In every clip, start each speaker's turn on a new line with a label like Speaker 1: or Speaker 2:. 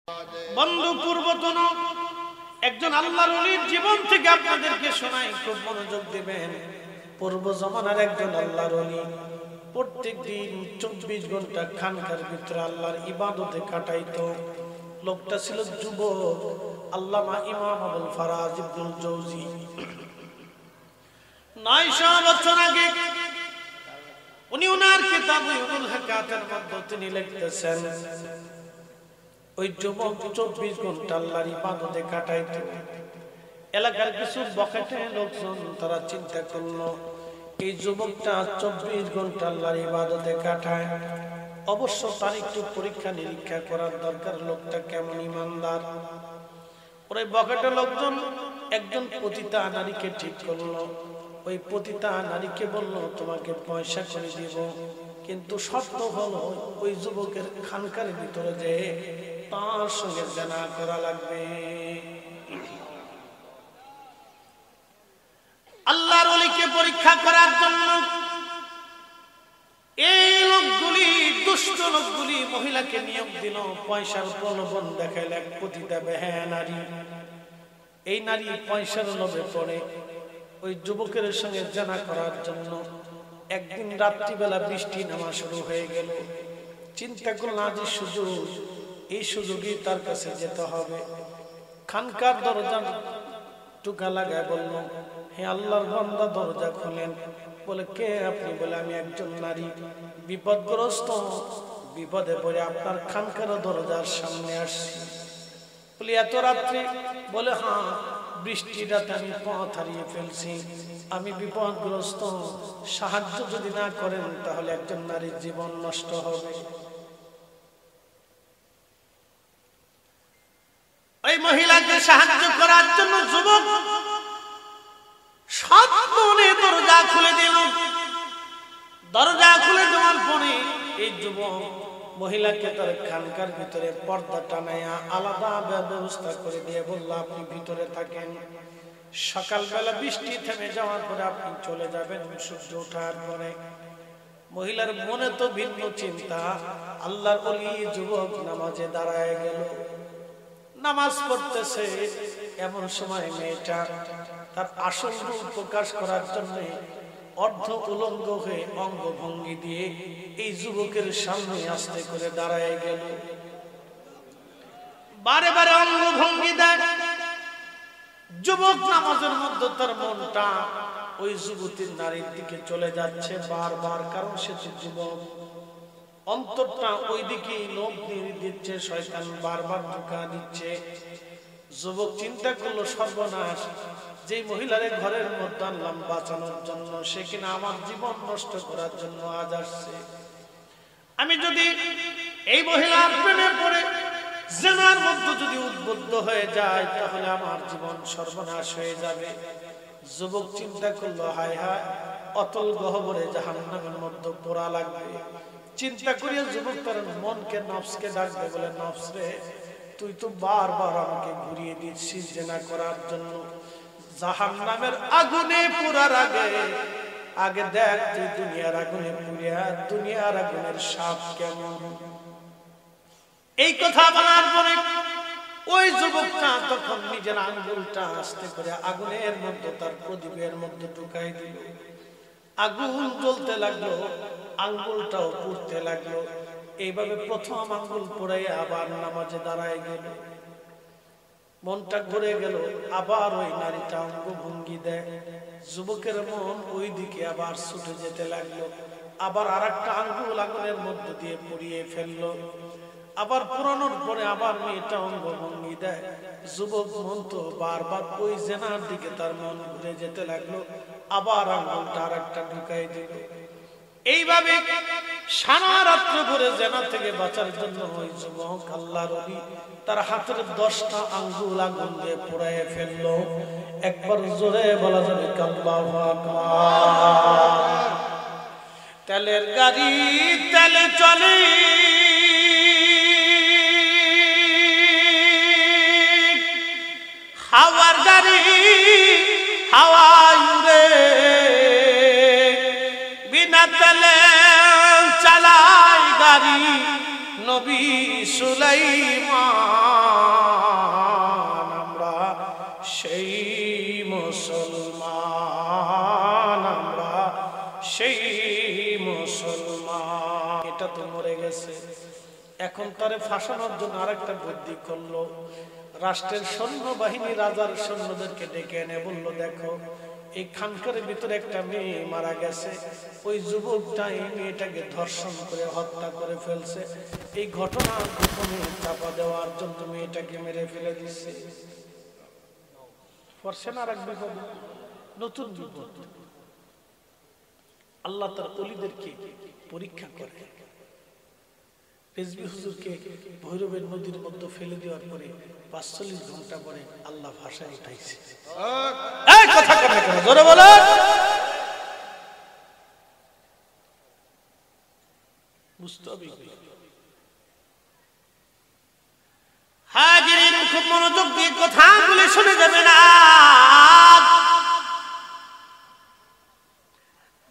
Speaker 1: বন্ধু, পূর্বতন একজন আল্লাহর ওলির জীবন থেকে আপনাদেরকে শোনাই, খুব মনোযোগ দিবেন। পূর্ব জমানার একজন আল্লাহর ওলি প্রত্যেক দিন 24 ঘন্টা খানকার ভিতরে আল্লাহর ইবাদতে কাটাইতো। লোকটা ছিল যুবক, আল্লামা ইমাম আবুল ফারাজ ইবনুল জৌজি। 900 বছর আগে উনি ওনার কিতাব উল হাকাতের মধ্যে তিনি লিখতেছেন, ওই যুবক 24 ঘন্টা আল্লাহর ইবাদতে কাটাইতো। এলাকার কিছু বখাটে লোকজন তারা চিন্তা করলো, এই যুবকটা 24 ঘন্টা আল্লাহর ইবাদতে কাটায়, অবশ্য তার একটু পরীক্ষা নিরীক্ষা করার দরকার, লোকটা কেমন ইমানদার। ওই বখাটে লোকজন একজন পতিতা নারীকে ঠিক করলো। ওই পতিতা নারীকে বলল, তোমাকে পয়সা করে দিব, কিন্তু শর্ত হলো ওই যুবকের খানকার ভিতরে যে তার সঙ্গে জানা করা লাগবে। আল্লাহর ওলিকে পরীক্ষা করার জন্য এই লোকগুলি, দুষ্ট লোকগুলি মহিলাকে নিয়োগ দিল, পয়সার প্রলোভন দেখাইল। এক পতিতা বেহায়া নারী, এই নারী পয়সার লোভে পড়ে ওই যুবকের সঙ্গে জানা করার জন্য একদিন রাত্রিবেলা বৃষ্টি নামা শুরু হয়ে গেল। চিন্তা করল, আজ সুযোগ, এই সুযোগই তার কাছে যেতে হবে। খানকার দরজা টুকা লাগায় বলল, হে আল্লাহর বান্দা, দরজা খোলেন। বলে, কে আপনি? বলে, আমি একজন নারী, বিপদগ্রস্ত, বিপদে পড়ে আপনার খানকার দরজার সামনে আসছি। বলি, এত রাত্রে? বলে, হ্যাঁ, বৃষ্টির রাতে আমি পথ হারিয়ে ফেলছি, আমি বিপদগ্রস্ত, সাহায্য যদি না করেন তাহলে একজন নারীর জীবন নষ্ট হবে। ওই মহিলাকে সাহায্য করার জন্য যুবক সৎ মনে দরজা খুলে দিল। দরজা খুলে দেওয়ার পরে এই যুবক মহিলাকে তার খানকার ভিতরে পর্দা টানাইয়া আলাদা ব্যবস্থা করে দিয়ে বলল, আপনি ভিতরে থাকেন, সকালবেলা বৃষ্টি থেমে যাওয়ার পরে আপনি চলে যাবেন সূর্য ওঠার পরে। মহিলার মনে তো ভিন্ন চিন্তা। আল্লাহর ওলি যুবক নামাজে দাঁড়ায় গেল, নামাজ পড়তেছে। এমন সময় মেয়েটা তার আসল রূপ প্রকাশ করার জন্য অর্ধ উলঙ্গ হয়ে অঙ্গভঙ্গি দিয়ে এই যুবকের সামনে আস্তে করে দাঁড়ায় গেল। বারে বারে অঙ্গভঙ্গি দেয়। যুবক নামাজের মধ্যে তার মনটা ওই যুবতীর নারীর দিকে চলে যাচ্ছে বারবার, কারণ সে যুবক, অন্তরটা ওই দিকে লোভ দিয়ে দিচ্ছে, শয়তান বারবার ধোঁকা দিচ্ছে। যুবক চিন্তা করলো, সর্বনাশ, যে মহিলারে ঘরের মধ্যে আনলাম বাঁচানোর জন্য, সে কিনা আমার জীবন নষ্ট করার জন্য আজ আসছে। আমি যদি এই মহিলার প্রেমে পড়ে জিনার মধ্যে যদি উদ্বুদ্ধ হয়ে যায় তাহলে আমার জীবন সর্বনাশ হয়ে যাবে। যুবক চিন্তা করলো, হায় হায়, অতল গহ্বরে জাহান্নামের মধ্যে পোড়া লাগবে। চিন্তা করিয়া যুবক তার মনকে, নফসকে ডাকবে, বলে, নফস রে, তুই তো বারবার আমাকে ঘুরিয়ে দিচ্ছিস জিনা করার জন্য। জাহান্নামের আগুনে পোড়ার আগে দেখ তুই দুনিয়ার আগুনে পুড়িয়া দুনিয়ার আগুনের স্বাদ কেমন। এই কথা বলার পরে ওই যুবকটা তখন নিজের আঙ্গুলটা আস্তে করে আগুনের মধ্যে, তার প্রদীপের মধ্যে ঢুকাই দিল। আগুন জ্বলতে লাগলো, আঙ্গুলটাও পুড়তে লাগলো। এইভাবে প্রথম আঙ্গুল পোড়াইয়া আবার নামাজে দাঁড়ায় গেল। মনটা ঘুরে গেল, আবার ওই নারীটা অঙ্গভঙ্গি দেয়। যুবকের মন ওই দিকে আবার ছুটে যেতে লাগলো। আবার আর একটা আঙ্গুল আগুনের মধ্য দিয়ে পুড়িয়ে ফেললো। আবার পুরানোর পরে আবার মেয়েটা অঙ্গভঙ্গি দেয়। যুবক মন তো বারবার ওই জেনার দিকে তার মন ঘুরে যেতে লাগলো। আবার আঙ্গুলটা আর একটা ঢুকাই দিল। এইভাবে সারা রাত্র ভরে জেনা থেকে বাঁচার জন্য ওই যুবক আল্লাহর ওলি তার হাতের 10টা আঙ্গুল আগুন দিয়ে পোড়াইয়ে ফেললো। একবার জোরে বলা যাবে আল্লাহু আকবার। তেলের গাড়ি তেলে চলে, হাওয়ার গাড়ি হাওয়ায় উড়ে, বিনা তেলে চালায় গাড়ি নবী সুলাইমান। মেয়েটা তো মরে গেছে, এখন তারে ফাঁসানোর জন্য আরেকটা বুদ্ধি করলো। রাষ্ট্রের সৈন্যবাহিনী রাজার সৈন্যদেরকে ডেকে এনে বলল, দেখো এই খানকারের ভিতরে একটা মেয়ে মারা গেছে, ওই যুবকটা এই মেয়েটাকে ধর্ষণ করে হত্যা করে ফেলছে, এই ঘটনা গোপনে চাপা দেওয়ার জন্য মেয়েটাকে মেরে ফেলে দিচ্ছে। পড়ছেন আর এক বিপদ, নতুন বিপদ। আল্লাহ তার ওলিদেরকে পরীক্ষা করে। রেজবি হুজুরকে ভৈরবের নদীর মধ্যে ফেলে দেওয়ার পরে ৪৫ ঘন্টা পরে আল্লাহ ভাষায় উঠাইছে। এই কথা কেন জোরে বলো। বুঝতে হবে। হাজিরিন, খুব মনোযোগ দিয়ে কথাগুলি শুনে যাবেন।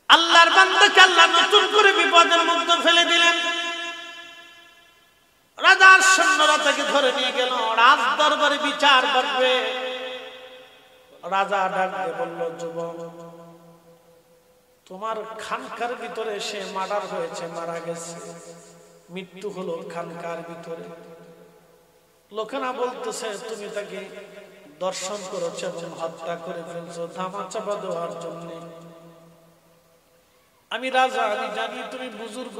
Speaker 1: আল্লাহর বান্দাকে আল্লাহ নতুন করে বিপদের মধ্যে ফেলে দিলেন। রাজার সৈন্যরা তাকে ধরে নিয়ে গেল, রাজ দরবারে বিচার করবে। রাজা ডাক দিয়ে বলল, যুবক, তোমার খানকার ভিতরে সে মার্ডার হয়েছে, মারা গেছে, মৃত্যু হলো খানকার ভিতরে। লোকেরা বলতেছে তুমি তাকে দর্শন করেছো এবং হত্যা করে ফেলছো ধামাচাপা দেওয়ার জন্য। আমি রাজা, আমি জানি তুমি বুজুর্গ,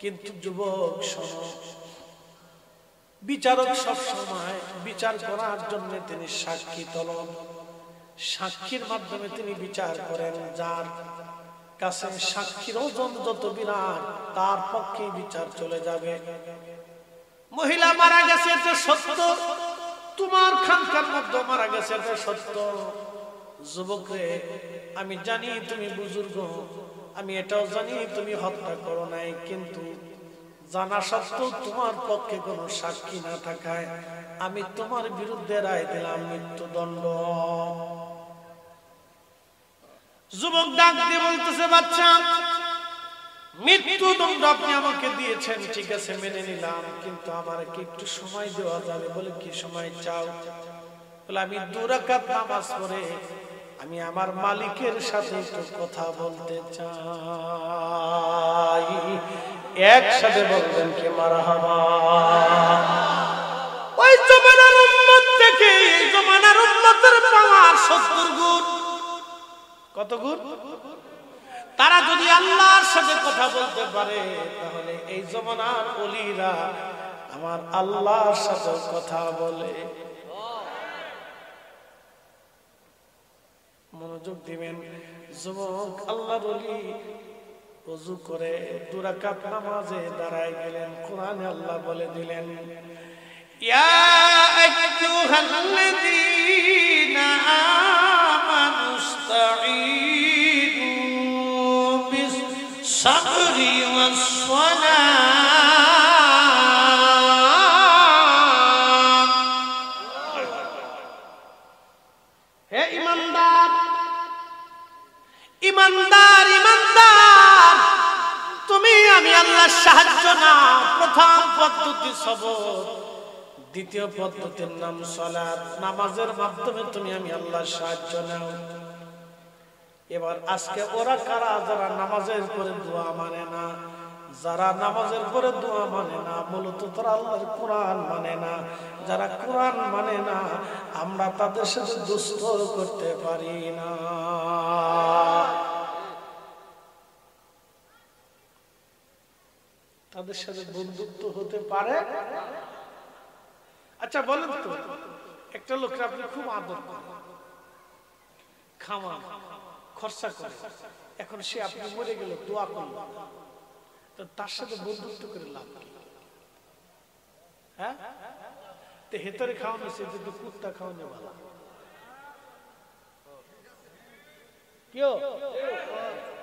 Speaker 1: কিন্তু যুবক শোনো, বিচারক সব সময় বিচার করার জন্য তিনি সাক্ষী তলব, সাক্ষীর মাধ্যমে তিনি বিচার করেন। যার কাছে সাক্ষীর ওজন যত বিরাট, তার পক্ষে বিচার চলে যাবে। মহিলা মারা গেছে এটা সত্য, তোমার খানকার মধ্যে মারা গেছে এটা সত্য। যুবক রে, আমি জানি তুমি বুজুর্গ, আমি এটাও জানি তুমি হত্যা করো নাই, কিন্তু জানা সত্ত্বেও তোমার পক্ষে কোনো সাক্ষী না থাকায় আমি তোমার বিরুদ্ধে রায় দিলাম মৃত্যুদণ্ড। যুবক ডাক দিয়ে বলতেছে, বাচ্চা, মৃত্যুদণ্ড আপনি আমাকে দিয়েছেন, ঠিক আছে মেনে নিলাম, কিন্তু আমার কি একটু সময় দেওয়া যাবে? বলে, কি সময় চাও? বলে, আমি 2 রাকাত নামাজ পড়ে আমি আমার মালিকের সাথে একটু কথা বলতে চাই। একসাথে বলবেন কি মারহাবা। ওই জমানার উম্মত থেকে এই জমানার উম্মতের পাওয়ার 70 গুণ। কত গুণ? তারা যদি আল্লাহর সাথে কথা বলতে পারে, তাহলে এই জমানার ওলিরা আমার আল্লাহর সাথে কথা বলে। মনোযোগ দিবেন যুবক। আল্লাহর ওলি ওযু করে 2 রাকাত নামাজে দাঁড়ায় গেলেন। কোরআনে আল্লাহ বলে দিলেন, ইয়া আইয়ুহাল্লাযীনা আমানুস্তাঈনু বিস-সাবরি ওয়াস-সালাত। হে ঈমানদার, ঈমানদার, ঈমানদার, তুমি আমি আল্লাহর সাহায্য নাও। প্রথম পদ্ধতি সবর, দ্বিতীয় পদ্ধতির নাম সালাত। নামাজের মাধ্যমে তুমি আমি আল্লাহর সাহায্য নাও। এবার আজকে ওরা কারা? যারা নামাজের পরে দোয়া মানে না। যারা নামাজের পরে দোয়া মানে না, মূলত তারা আল্লাহর কোরআন মানে না। যারা কোরআন মানে না, আমরা তাদের সাথে দুষ্ট করতে পারি না। তাদের সাথে বন্ধুত্ব হতে পারে। আচ্ছা বলেন তো, একটা লোককে আপনি খুব আদর করেন, খাওয়ান, খরচা করে, এখন সে আপনি মরে গেল দোয়া করল, তো তার সাথে বন্ধুত্ব করে লাভ কি? হ্যাঁ, তো হেতরে খাওয়ানো সে কিন্তু কুত্তা খাওয়ানো ভালো। কেউ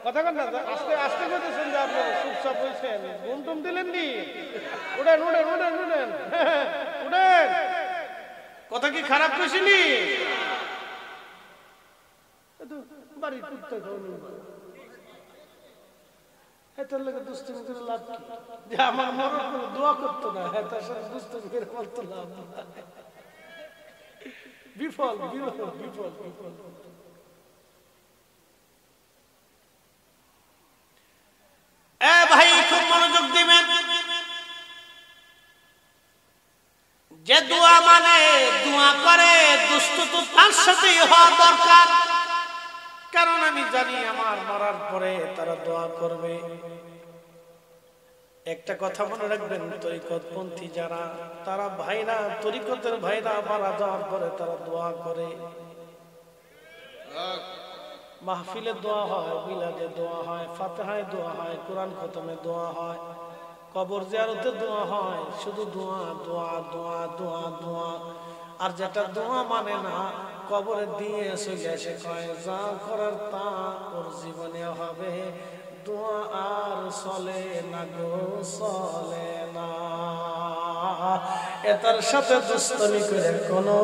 Speaker 1: কথা কন না, আস্তে আস্তে করতেছেন যে আপনি চুপচাপ হয়েছেন, ঘুমটুম দিলেন নি? উঠেন উঠেন উঠেন উঠেন উঠেন। কথা কি খারাপ করেছিলি? বাড়ির কুত্তা খাওয়ানো হেতার লোকের দুষ্টুমি করে লাভ কি? যে আমার মরণ করে দোয়া করতো না, হেতার সাথে দুষ্টুমি করে বলতো লাভ। বিফল বিফল বিফল বিফল। ভাই খুব যে দোয়া মানে দোয়া করে দুষ্ট তো তার সাথেই হওয়া দরকার, কারণ আমি জানি আমার মরার পরে তারা দোয়া করবে। একটা কথা মনে রাখবেন, তরিকতপন্থী যারা তারা ভাইরা, তরিকতের ভাইরা মারা যাওয়ার পরে তারা দোয়া করে। মাহফিলে দোয়া হয়, মিলাদে দোয়া হয়, ফাতিহায় দোয়া হয়, কোরআন খতমে দোয়া হয়, কবর জিয়ারতে দোয়া হয়, শুধু দোয়া দোয়া দোয়া দোয়া দোয়া। আর যেটা দোয়া মানে না, কবরে দিয়ে চলে এসে কয় যা করার তা ওর জীবনে হবে, দোয়া আর চলে না গো চলে না। এটার সাথে দুষ্টমি করে কোনো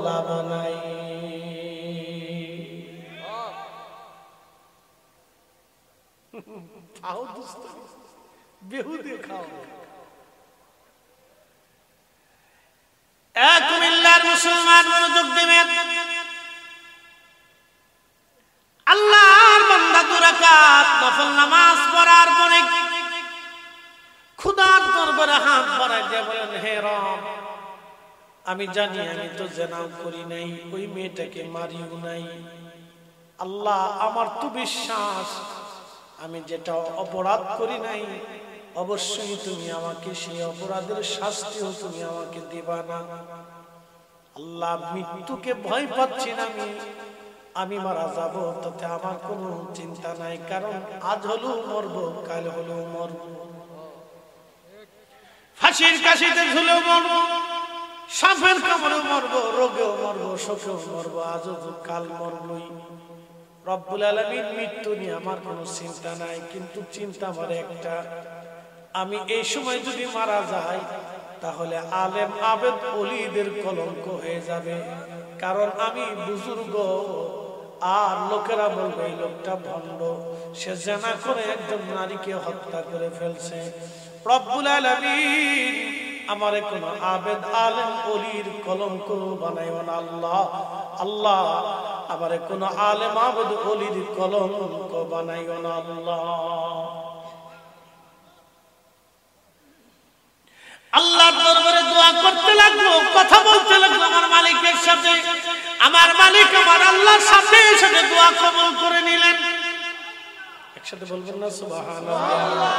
Speaker 1: লাভ নাই। খাও দুষ্টমি, বেহুদে খাও। কুমিল্লার মুসলমান মনোযোগ দিবেন। আল্লাহর বান্দা 2 রাকাত নফল নামাজ পড়ার পরে খোদার দরবারে হাত বাড়ায় দিয়ে বলেন, হে রব, আমি জানি আমি তো জেনাও করি নাই, ওই মেয়েটাকে মারিও নাই। আল্লাহ, আমার তো বিশ্বাস আমি যেটা অপরাধ করি নাই, অবশ্যই তুমি আমাকে সেই অপরাধের শাস্তিও তুমি আমাকে দিবা না। আল্লাহ, মৃত্যুকে ভয় পাচ্ছি না, আমি মারা যাব, তাতে আমার কোনো চিন্তা নাই, কারণ আজ হলেও মরবো, কাল হলেও মরবো, ফাঁসির কাশিতে ঝুলেও মরবো, সাপের কামড়েও মরবো, রোগেও মরবো, শোকেও মরবো, আজও কাল মরবই। রব্বুল আলামিন, মৃত্যু নিয়ে আমার কোনো চিন্তা নাই, কিন্তু চিন্তা আমার একটা, আমি এই সময় যদি মারা যাই তাহলে আলেম আবেদ ওলিদের কলঙ্ক হয়ে যাবে, কারণ আমি বুজুর্গ, আর লোকেরা বলবে এই লোকটা ভণ্ড, সে জানা করে একজন নারীকে হত্যা করে ফেলছে। রব্বুল আলামিন, আমারে কোন আবেদ আলেম ওলির কলঙ্ক বানাইও না আল্লাহ। আল্লাহ, আমারে কোন আলেম আবেদ ওলির কলঙ্ক বানাইও না আল্লাহ। আল্লাহর দরবারে দোয়া করতে লাগলো, কথা বলতে লাগলো আমার মালিকের সাথে। আমার মালিক আমার আল্লাহর সাথে সাথে দোয়া কবুল করে নিলেন। একসাথে বলবেন না সুবহানাল্লাহ।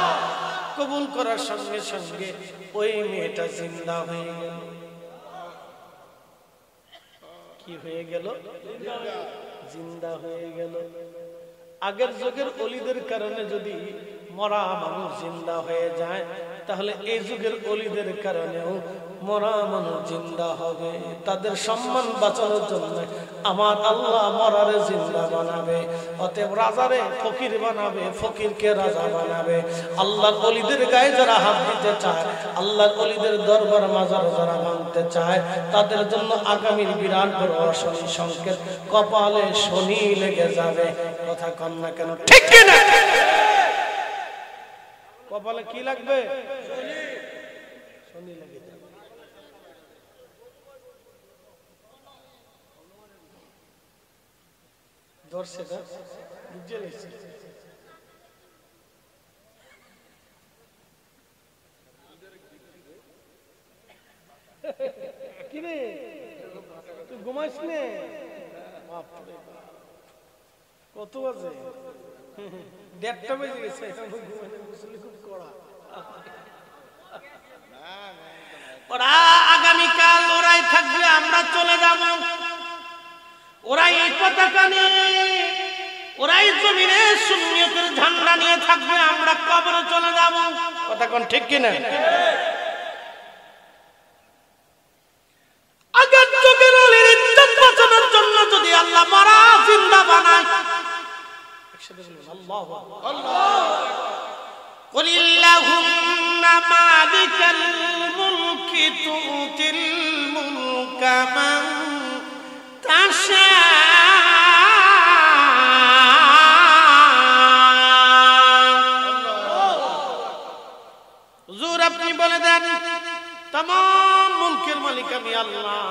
Speaker 1: কবুল করার সঙ্গে সঙ্গে ওই মেয়েটা জিন্দা হয়ে গেল। কি হয়ে গেল? জিন্দা হয়ে গেল। আগের যুগের ওলিদের কারণে যদি মরা মানুষ জিন্দা হয়ে যায়, তাহলে এই যুগের ওলিদের কারণেও মরা মানুষ জিন্দা হবে। তাদের সম্মান বাঁচানোর জন্য আমার আল্লাহ মরারে জিন্দা বানাবে। অতএব রাজারে ফকির বানাবে, ফকিরকে রাজা বানাবে। আল্লাহর ওলিদের গায়ে যারা হাত দিতে চায়, আল্লাহর ওলিদের দরবার মাজার যারা ভাঙতে চায়, তাদের জন্য আগামীর বিরাট বড় শনি সংকেত, কপালে শনি লেগে যাবে। কথা কন না কেন? ঠিক কিনা? কপালে কি লাগবে? শনি লেগে যাবে। ধরছে না? বুঝে নিচ্ছে। কি রে, তুই ঘুমাইস নে? কত বাজে? 1:30 বেজে গেছে। খুব কড়া। ওরা আগামীকাল ওরাই থাকবে, আমরা চলে যাব। ওরাই এই পতাকা নিয়ে, ওরাই জমিনে সুন্নিয়তের ঝান্ডা নিয়ে থাকবে, আমরা কবরে চলে যাব। কথা কোন ঠিক কিনা? আগের যুগের ওলির ইজ্জত বাঁচানোর জন্য যদি আল্লাহ মারা জিন্দা বানায়, একসাথে বলুন আল্লাহু আকবার। قل اللهم مالك الملك تؤتي الملك من تشاء। হুজুর আপনি বলে দেন, तमाम মুলকের মালিক আমি আল্লাহ,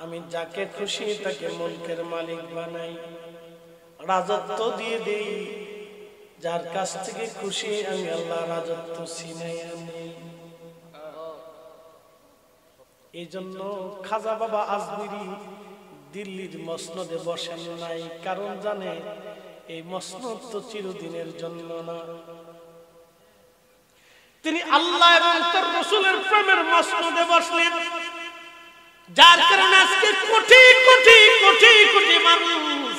Speaker 1: আমি যাকে খুশি তাকে মুলকের মালিক বানাই, রাজত্ব দিয়ে দেই, যার কাছ থেকে খুশি আমি আল্লাহ রাজত্ব ছিনাই আনি। এই জন্য খাজা বাবা আজমিরি দিল্লির মসনদে বসেন নাই, কারণ জানে এই মসনদ তো চিরদিনের জন্য না। তিনি আল্লাহ এবং তার রাসূলের প্রেমের মসনদে বসলেন, যার কারণে আজকে কোটি কোটি কোটি কোটি মানুষ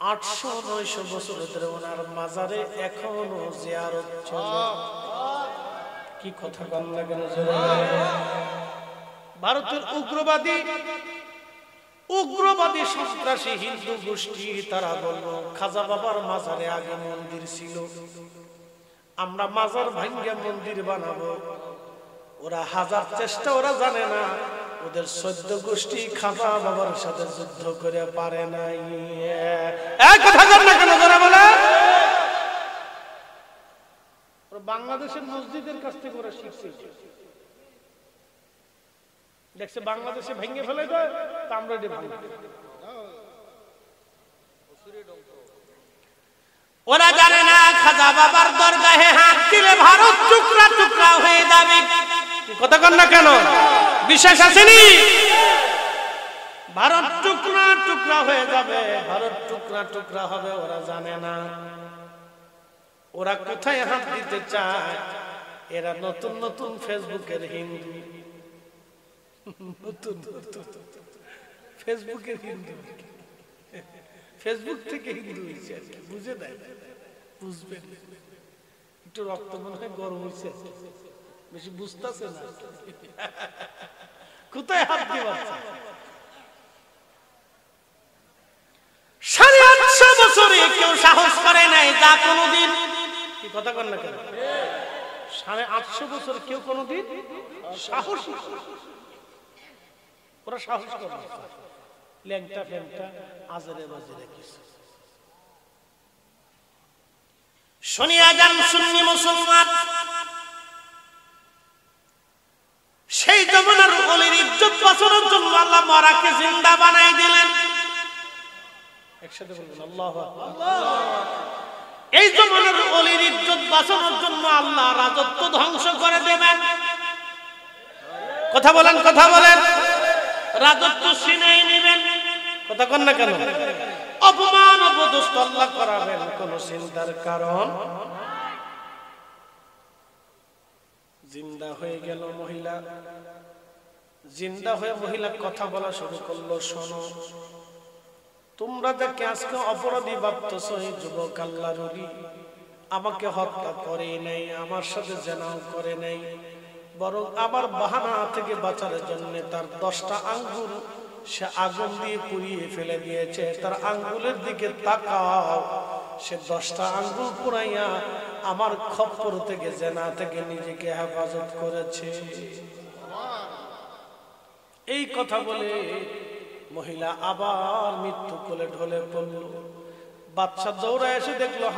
Speaker 1: 800-900 বছর ধরে ওনার মাজারে এখনো জিয়ারত চলে। কি কথা বল না কেন? ভারতের উগ্রবাদী সন্ত্রাসী হিন্দু গোষ্ঠী তারা বলল খাজা বাবার মাজারে আগে মন্দির ছিল, আমরা মাজার ভাঙ্গা মন্দির বানাবো। ওরা হাজার চেষ্টা, ওরা জানে না ওদের 14 গোষ্ঠী খাজা বাবার সাথে যুদ্ধ করে পারে নাই। এক কথা বল না কেন যারা বলে বাংলাদেশের মসজিদের কাছ থেকে ওরা শিখছে, দেখছে বাংলাদেশে ভেঙে ফেলে দেয়, তা আমরা এটি ভাঙি। ওরা জানে না খাজা বাবার দরগাহে হাত দিলে ভারত টুকরা টুকরা হয়ে যাবে। কথা কন না কেন? বিশ্বাস আসেনি? ভারত টুকরা টুকরা হয়ে যাবে, ভারত টুকরা টুকরা হবে। ওরা জানে না ওরা কোথায় হাত দিতে চায়। এরা নতুন নতুন ফেসবুকের হিন্দু, নতুন ফেসবুকের হিন্দু, ফেসবুক থেকে হিন্দু হয়েছে, বুঝে দেয়, বুঝবেন একটু রক্ত মনে হয় গরম হয়েছে, বেশি বুঝতেছে না কোথায় হাত দিয়ে। 850 বছরে কেউ সাহস করে নাই যা কোনদিন। কি কথা কন না কেন? 850 বছর কেউ কোনদিন সাহস, ওরা সাহস করে ল্যাংটা ফ্যাংটা আজরে বাজরে কিছু শুনিয়া যান সুন্নি মুসলমান। সেই জমানার ওলির ইজ্জত বাঁচানোর জন্য আল্লাহ মরাকে জিন্দা বানাই দিলেন। একসাথে বলবেন আল্লাহু আকবার। এই জমানার ওলির ইজ্জত বাঁচানোর জন্য আল্লাহ রাজত্ব ধ্বংস করে দেবেন। কথা বলেন, কথা বলেন। রাজত্ব ছিনিয়ে নেবেন। কথা কন না কেন? অপমান অপদস্থ আল্লাহ করাবেন, কোন চিন্তার কারণ। জিন্দা হয়ে গেল মহিলা, জিন্দা হয়ে মহিলা কথা বলা শুরু করলো, শোনো তোমরা যাকে আজকে অপরাধী ভাবতেছ, এই যুবক আল্লাহর ওলি আমাকে হত্যা করে নাই, আমার সাথে জেনাও করে নাই, বরং আমার বাহানা থেকে বাঁচার জন্য তার 10টা আঙ্গুল সে আগুন দিয়ে পুড়িয়ে ফেলে দিয়েছে। তার আঙ্গুলের দিকে তাকাও, সে 10টা আঙ্গুল পুড়াইয়া আমার খপ্পর থেকে, জেনা থেকে নিজেকে হেফাজত করেছে। এই কথা বলে মহিলা আবার মৃত্যু কোলে ঢলে পড়ল। বাচ্চা দৌড়ে এসে দেখলো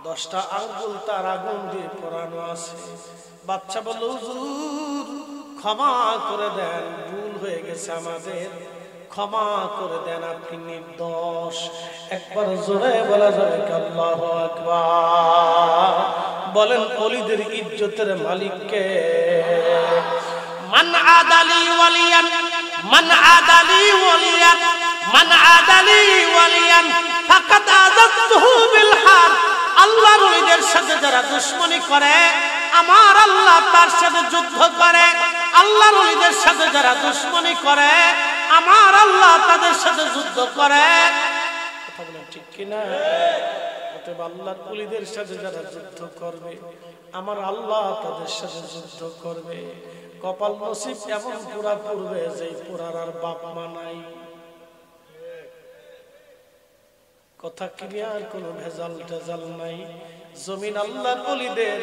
Speaker 1: 10টা আঙ্গুল তার আগুন দিয়ে পোড়ানো আছে। বাচ্চা বলল, হুজুর ক্ষমা করে দেন, ভুল হয়ে গেছে আমাদের, ক্ষমা করে দেন, আপনি নির্দোষ। একবার জোরে বলা যাবে আল্লাহু আকবার। বলেন ওলিদের ইজ্জতের মালিক কে? মান আদালি ওয়ালিয়ান, মান আদালি ওয়ালিয়ান, মান আদালি ওয়ালিয়ান ফাকাদ আযাতুহু বিল হার। আল্লাহর ওলিদের সাথে যারা দুশমনি করে, আমার আল্লাহ তার সাথে যুদ্ধ করে। আল্লাহর ওলিদের সাথে যারা দুশমনি করে, আমার আল্লাহ তাদের সাথে যুদ্ধ করে। কথা বলেন ঠিক কিনা? অতএব আল্লাহর ওলিদের সাথে যারা যুদ্ধ করবে, আমার আল্লাহ তাদের সাথে যুদ্ধ করবে। কপাল নসিব এমন পুরা পড়বে যে পুরার আর বাপ মা নাই। কথা ক্লিয়ার, কোনো ভেজাল টেজাল নাই। জমিন আল্লাহর ওলিদের,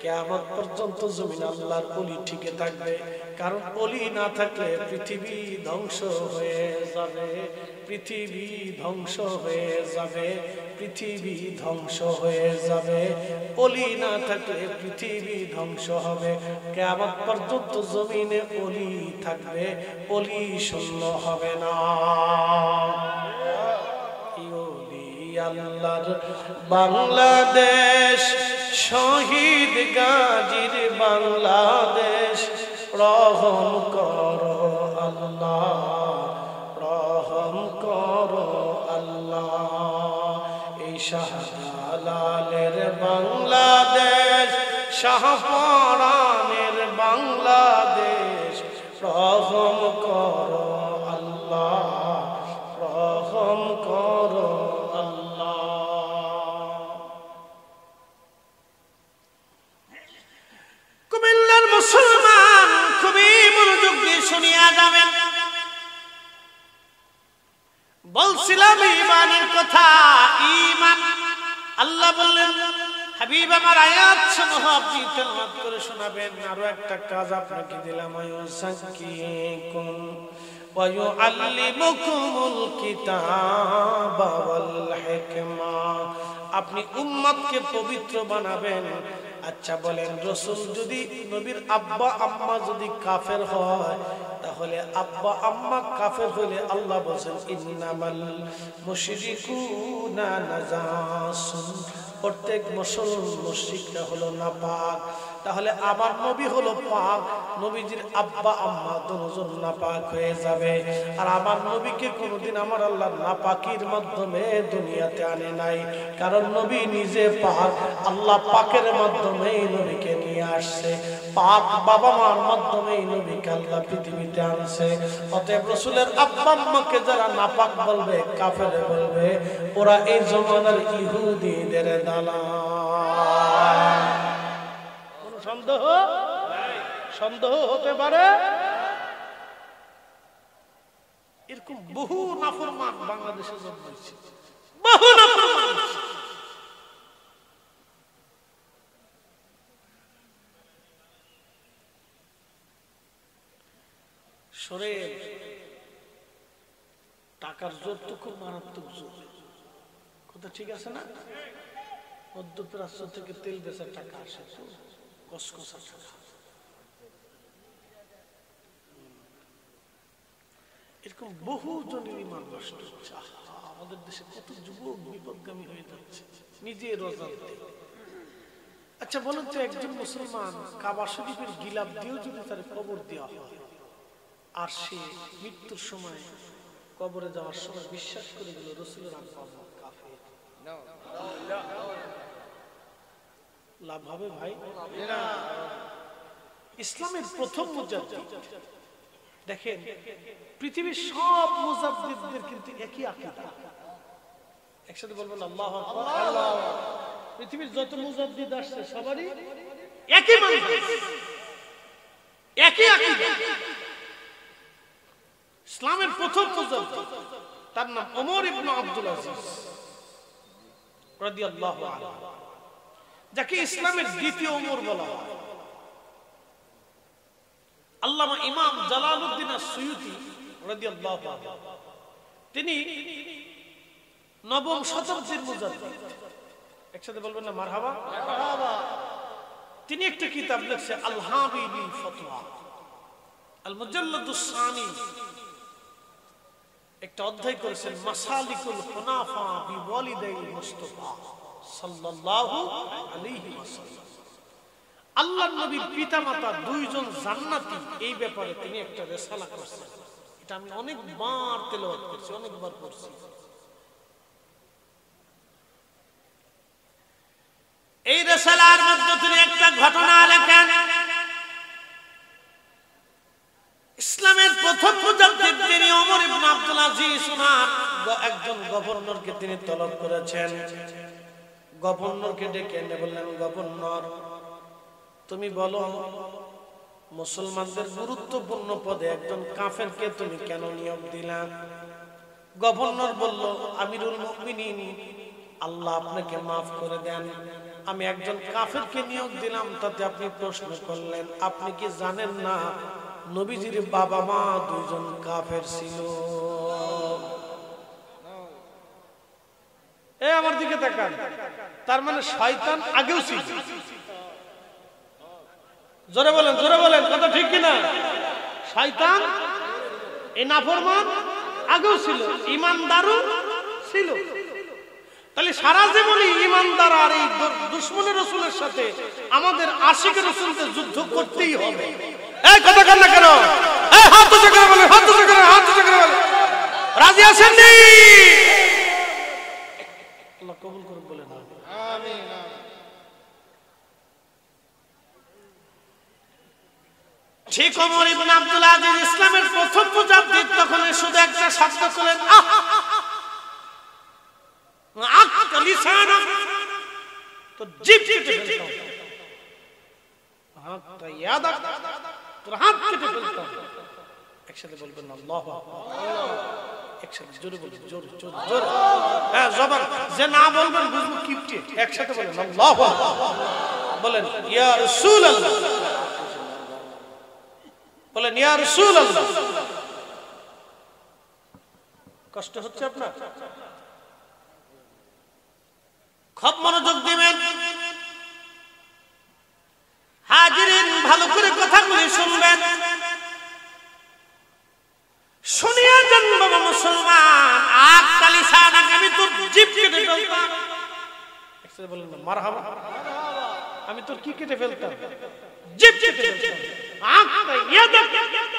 Speaker 1: কিয়ামত পর্যন্ত জমিন আল্লাহর ওলি টিকে থাকবে। কারণ ওলি না থাকলে পৃথিবী ধ্বংস হয়ে যাবে, পৃথিবী ধ্বংস হয়ে যাবে, পৃথিবী ধ্বংস হয়ে যাবে। ওলি না থাকলে পৃথিবী ধ্বংস হবে। কিয়ামত পর্যন্ত জমিনে ওলি থাকবে, ওলি শূন্য হবে না। আল্লাহর বাংলাদেশ, শহীদ গাজীর বাংলাদেশ, রহম করো আল্লাহ, রহম করো আল্লাহ। এই শাহজালালের বাংলাদেশ, শাহপরানের বাংলাদেশ, রহম করো আল্লাহ, রহম করো আল্লাহ। কুমিল্লার মুসলমান খুবই মনোযোগ দিয়ে শুনিয়া যাবেন। বলছিলাম ঈমানের কথা, ঈমান। আল্লাহ বললেন, হাবিব আমার আয়াত সমূহ আপনি তেলাওয়াত করে শোনাবেন। আরো একটা কাজ আপনাকে দিলাম, আয়ুসাক্কিকুম ওয়া ইউআল্লিমুকুমুল কিতাবা ওয়াল হিকমা। আপনি উম্মতকে পবিত্র বানাবেন। আচ্ছা বলেন, রাসূল যদি, নবীর আব্বা আম্মা যদি কাফের হয়, তাহলে আব্বা আম্মা কাফের হলে আল্লাহ বলেন ইন্নামাল মুশরিকুনা নাজাসুন, প্রত্যেক মুশরিকরা হলো নাপাক। তাহলে আমার নবী হলো পাক, নবীজির আব্বা আম্মা দুজন নাপাক হয়ে যাবে। আর আমার নবীকে কোনোদিন আমার আল্লাহ নাপাকির মাধ্যমে দুনিয়াতে আনে নাই, কারণ নবী নিজে পাক, আল্লাহ পাকের মাধ্যমে নবীকে নিয়ে আসছে। পাক বাবা মার মাধ্যমে নবীকে আল্লাহ পৃথিবীতে আনছে। অতএব রাসূলের আব্বা আম্মাকে যারা নাপাক বলবে, কাফের বলবে, ওরা এই জমানার ইহুদিদের দালাল। কোন সন্দেহ? সন্দেহ হতে পারে? এরকম বহু নাফরমান বাংলাদেশে জন্মেছে, বহু নাফরমান। শরীর টাকার জোর তো খুব মারাত্মক জোর, কথা ঠিক আছে না? মধ্যপ্রাচ্য থেকে তেল বেচার টাকা আসে, কসকসা টাকা। এরকম বহু জনের ঈমান নষ্ট হচ্ছে। আমাদের দেশে কত যুবক বিপদগামী হয়ে যাচ্ছে নিজে রোজাতে। আচ্ছা বলুন তো, একজন মুসলমান কাবা শরীফের গিলাফ দিয়েও যদি তার কবর দেওয়া হয়, আর সে মৃত্যুর সময় কবরে যাওয়ার সময় বিশ্বাস করে গেল রাসূলের আব্বা আম্মা কাফের, লাভ হবে ভাই? ইসলামের প্রথম মুজাদ্দিদ, দেখেন পৃথিবীর সব মুজাদ্দিদদের কিন্তু একই আকীদা। একসাথে বলবেন আল্লাহু আকবার। পৃথিবীর যত মুজাদ্দিদ আসছে সবারই একই মানহাজ, একই আকীদা। ইসলামের প্রথম মুজাদ্দিদ, তার নাম ওমর ইবনে আব্দুল আজিজ রাদিয়াল্লাহু আনহু, যাকে ইসলামের দ্বিতীয় ওমর বলা হয়। আল্লামা ইমাম জালালউদ্দিন আস-সুয়ুতি রাদিয়াল্লাহু আনহু, তিনি নবম শতাব্দীর মুজাদ্দিদ। একসাথে বলবেন না মারহাবা? মারহাবা। তিনি একটা কিতাব লিখছে আল হাবি বিল ফতওয়া, আল মুজাল্লাদুস সানি, একটা অধ্যায় করেছেন মাসালিকুল হুনাফা বিওয়ালিদাইল মুস্তাফা সাল্লাল্লাহু আলাইহি ওয়াসাল্লাম। আল্লাহর নবীর পিতামাতা দুইজন জান্নাতি, এই ব্যাপারে তিনি একটা রিসালা করেছেন। এটা আমি অনেকবার তেলাওয়াত করেছি, অনেকবার পড়ছি। এই রিসালার মধ্যে তিনি একটা ঘটনা লেখেন। ইসলামের প্রথম মুজাদ্দিদ তিনি ওমর ইবনে আব্দুল আজিজ, ওনার একজন গভর্নরকে তিনি তলব করেছেন। গভর্নরকে ডেকে এনে বললেন, গভর্নর তুমি বলো, মুসলমানদের গুরুত্বপূর্ণ পদে একজন কাফেরকে তুমি কেন নিয়োগ দিলা? গভর্নর বলল, আমিরুল মুমিনিন, আল্লাহ আপনাকে মাফ করে দেন, আমি একজন কাফেরকে নিয়োগ দিলাম, তাতে আপনি প্রশ্ন করলেন। আপনি কি জানেন না নবীজির বাবা মা দুইজন কাফের ছিল? এই আমার দিকে তাকান, তার মানে শয়তান আগেও ছিল। জোরে বলেন, জোরে বলেন, কথা ঠিক কিনা? শয়তান, এই নাফরমান আগেও ছিল, ঈমানদারও ছিল। তাহলে সারা জীবনই ঈমানদার আর এই দুশমনের রাসূলের সাথে আমাদের আশিকের রাসূলকে যুদ্ধ করতেই হবে। এই কথা কেন না কেন? এই হাত উঁচু করে বলেন, হাত উঁচু করে, হাত উঁচু করে বলেন। রাজি আছেন নি? আল্লাহ কবুল করুন বলেন আমিন। ঠিক ওমর ইবনে আব্দুল আজিজ ইসলামের প্রথম মুজাদ্দিদ, তখন শুধু একটা শব্দ করলেন, তো জিভ কেটে ফেলতাম, হাতটা ইয়াদ তোর হাত কেটে ফেলতাম। একসাথে বলবেন আল্লাহু আকবার, একসাথে জোরে বলবেন, জোরে জোরে জোরে। হ্যাঁ জবান যে না বলবেন বুঝবো কিপটে। একসাথে বলেন আল্লাহু আকবার, বলেন ইয়া রাসূলুল্লাহ, বলেন ইয়া রাসূলুল্লাহ। কষ্ট হচ্ছে আপনার? খুব মনোযোগ দিবেন হাজিরিন, ভালো করে কথাগুলি শুনবেন, শুনিয়া যান বাবা মুসলমান। আগ তালিসান আমি তোর জিভ কেটে ফেলতাম। একসাথে বলেন না মারহাবা, আমি তোর কি কেটে ফেলতাম? জিভ কেটে ফেলতাম।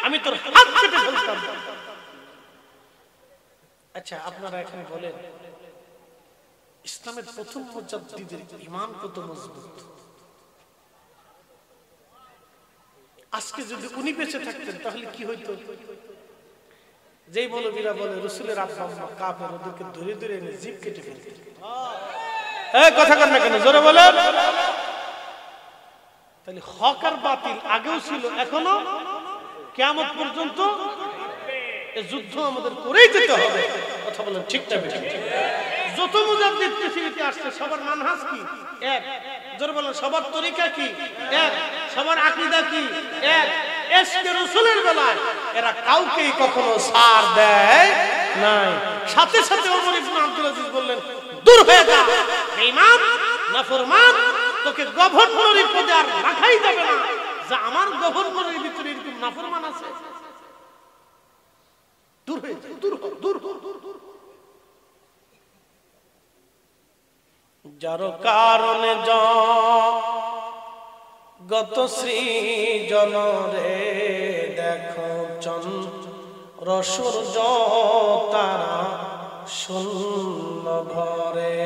Speaker 1: আমি তোর হাত কেটে ফেলতাম। আচ্ছা আপনারা এখানে বলেন, ইসলামের প্রথম মুজাদ্দিদের ঈমান কত মজবুত। আজকে যদি উনি বেঁচে থাকতেন তাহলে কি হইতো? যেই মৌলবীরা বলে রাসূলের আব্বা আম্মা কাফের, ওদেরকে ধরে ধরে এনে জিভ কেটে ফেলতেন। এই কথা কর না কেন? জোরে বলেন। তাহলে হক আর বাতিল আগেও ছিল, এখনো কিয়ামত পর্যন্ত এই যুদ্ধ আমাদের করেই যেতে হবে। কথা বলেন ঠিক না বেঠিক? যত মুজাদ্দিদ পৃথিবীতে আসছে সবার মানহাজ কি? এক। জোরে বলেন সবার তরিকা কি? এক। সবার আকীদা কি? এক। ইশকে রাসূলের বেলায় এরা কাউকেই কখনো ছাড় দেয় নাই। সাথে সাথে ওমর ইবনে আব্দুল আজিজ বললেন, দূর হয়ে যা বেঈমান নাফরমান, তোকে গভর্নরের পদে আর রাখাই যাবে না। যে আমার গভর্নরের ভিতরে এরকম নাফরমান আছে, দূর হয়ে যা, দূর হ, দূর হ। যার কারণে গত সৃজন রে দেখো চন্দ্র সূর্য তারা শূন্য ঘরে।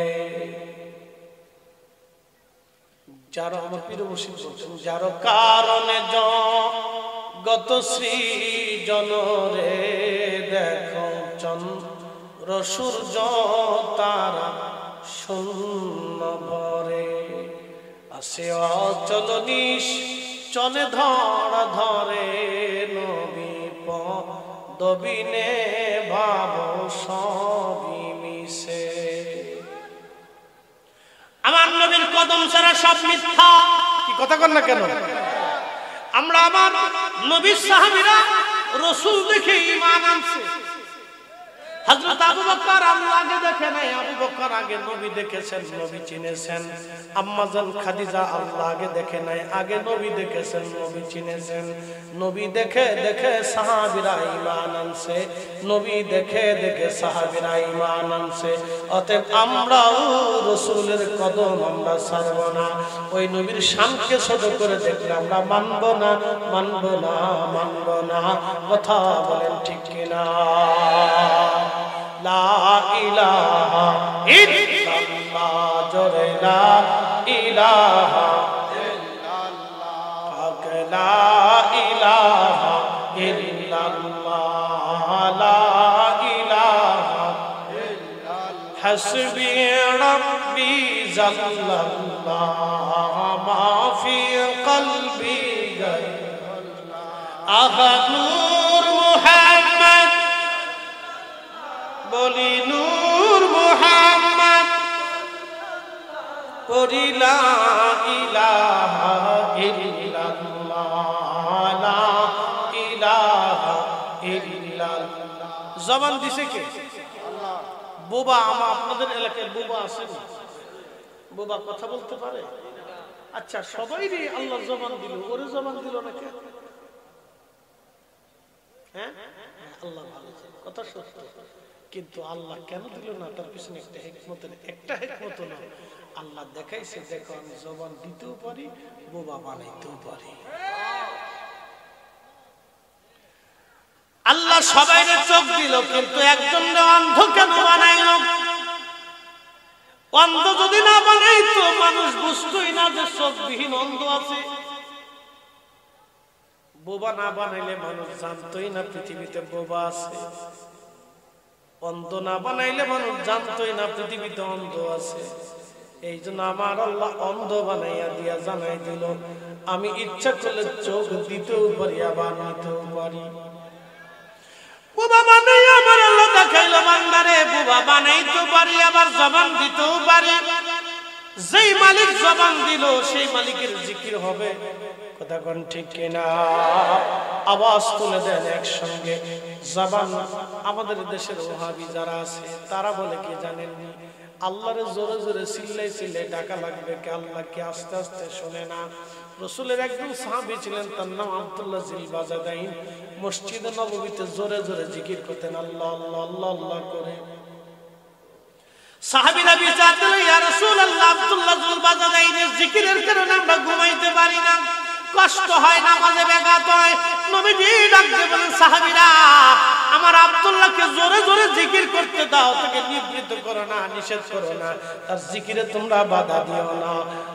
Speaker 1: যার আমার পীর মুর্শিদ বলছেন, যার কারণে গত সৃজন রে দেখো চন্দ্র সূর্য তারা শূন্য ভরে। আসে অচল চলে ধরা ধরে নবী পদবিনে ভাব সবই মিশে। আমার নবীর কদম ছাড়া সব মিথ্যা। কি কথা কর না কেন? আমরা আমার নবীর সাহাবীরা রাসূল দেখে ঈমান আনছে। হযরত আবু বকর আল্লাহকে দেখে নাই, আবু বকর আগে নবী দেখেছেন, নবী চিনেছেন। আম্মা জান খাদিজা আল্লাহকে দেখে নাই, আগে নবী দেখেছেন, নবী চিনেছেন। নবী দেখে দেখে সাহাবীরা ঈমান আনছে, নবী দেখে দেখে সাহাবীরা ঈমান আনছে। অতএব আমরাও রাসূলের কদম আমরা ছাড়ব না। ওই নবীর শানকে ছোট করে দেখলে আমরা মানব না, মানব না, মানব না। কথা বলেন ঠিক কিনা? লা ইলাহা ইল্লাল্লাহ, জোরে লা ইলাহা ইল্লাল্লাহ, লা ইলাহা ইল্লাল্লাহ, লা ইলাহা ইল্লাল্লাহ। হাসবি রাব্বি জাল্লাল্লাহ, মা ফি কলবি গায়রুল্লাহ। আহাদুর মুহাম্মদ বলি নূর মুহাম্মদ, পড়ি লা ইলাহা ইল্লাল্লাহ, লা ইলাহা ইল্লাল্লাহ। জবান দিছে কে? আল্লাহ। বোবা আপনাদের এলাকায় বোবা আছে না? বোবা কথা বলতে পারে? আচ্ছা সবাইরই আল্লাহ জবান দিল, ওরে জবান দিল না কে? হ্যাঁ আল্লাহ ভালো, কথা সত্য। কিন্তু আল্লাহ কেন দিল না? তার পিছনে একটা হিকমত না। আল্লাহ দেখাইছে, দেখো আমি জবান দিতেও পারি, বোবা বানাইতেও পারি। আল্লাহ সবাইরে চোখ দিল, কিন্তু একজনরে অন্ধ কেন বানাইল? অন্ধ যদি না বানাইতো মানুষ বুঝতোই না যে চোখবিহীন অন্ধ আছে। বোবা না বানাইলে মানুষ জানতোই না পৃথিবীতে বোবা আছে। অন্ধ না বানাইলে মানুষ জানতোই না পৃথিবীতে অন্ধ আছে। এই জন্য আমার আল্লাহ অন্ধ বানাইয়া দিয়া জানাই দিল, আমি ইচ্ছা করলে চোখ দিতেও পারি, আবার নিতেও পারি। বোবা বানাইয়া আমার আল্লাহ দেখাইলো, বান্দারে বোবা বানাইতেও পারি, আবার জবান দিতেও পারি। যেই মালিক জবান দিল সেই মালিকের জিকির হবে। কথা কোন ঠিক কিনা? আওয়াজ তুলে দেন একসঙ্গে। জবান আমাদের দেশের ওহাবি যারা আছে তারা বলে কি জানেন, আল্লাহরে জোরে জোরে চিল্লাই চিল্লাই ডাকা লাগবে, কে আল্লাহ কি আস্তে আস্তে শোনে না? রাসূলের একজন সাহাবী ছিলেন, তার নাম আব্দুল্লাহ জিল বাজাদাইন। মসজিদে নববীতে জোরে জোরে জিকির করতেন, আল্লাহ আল্লাহ আল্লাহ আল্লাহ করে। সাহাবীরা বিচারতেন, ইয়া রাসূলুল্লাহ, আব্দুল্লাহ জিল বাজাদাইনের জিকিরের কারণে আমরা ঘুমাইতে পারি না, কষ্ট হয়, নামাজে ব্যাঘাত হয়। নবীজি ডাকতে বলেন, সাহাবীরা আমার আব্দুল্লাহকে জোরে জোরে জিকির করতে দাও, তাকে নিবৃত্ত করো না, নিষেধ করো না, তার জিকিরে তোমরা বাধা দিও না,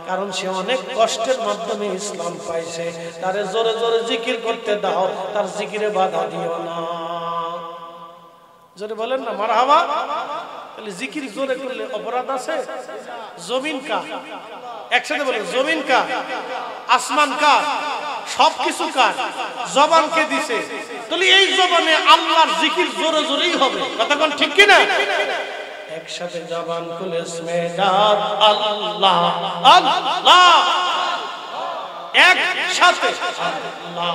Speaker 1: কারণ সে অনেক কষ্টের মাধ্যমে ইসলাম পাইছে। তারে জোরে জোরে জিকির করতে দাও, তার জিকিরে বাধা দিও না। জোরে বলেন না মারহাবা। তাহলে জিকির জোরে করলে অপরাধ আছে? জমিন কা? একসাথে বলেন, জমিন কা? আসমান কা? সবকিছু কার? জবানকে দিছে। তাহলে এই জবানে আল্লাহর জিকির জোরে জোরেই হবে। কথা কোন ঠিক কিনা? একসাথে জবান খুলে স্মেদাত আল্লাহ আল্লাহ, একসাথে আল্লাহ।